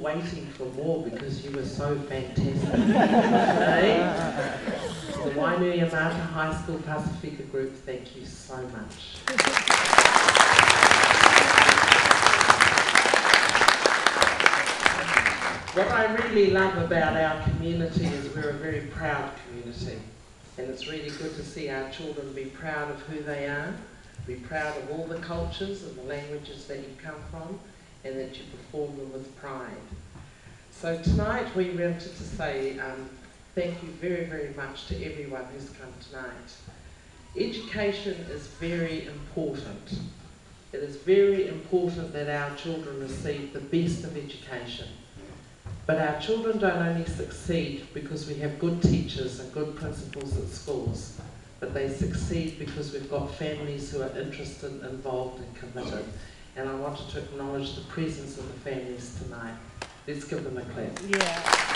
waiting for more because you were so fantastic. Okay? The Wainuiomata High School Pasifika Group, thank you so much. What I really love about our community is we're a very proud community, and it's really good to see our children be proud of who they are, be proud of all the cultures and the languages that you come from, and that you perform them with pride. So tonight we wanted to say thank you very, very much to everyone who's come tonight. Education is very important. It is very important that our children receive the best of education. But our children don't only succeed because we have good teachers and good principals at schools, but they succeed because we've got families who are interested, involved and committed. And I wanted to acknowledge the presence of the families tonight. Let's give them a clap. Yeah.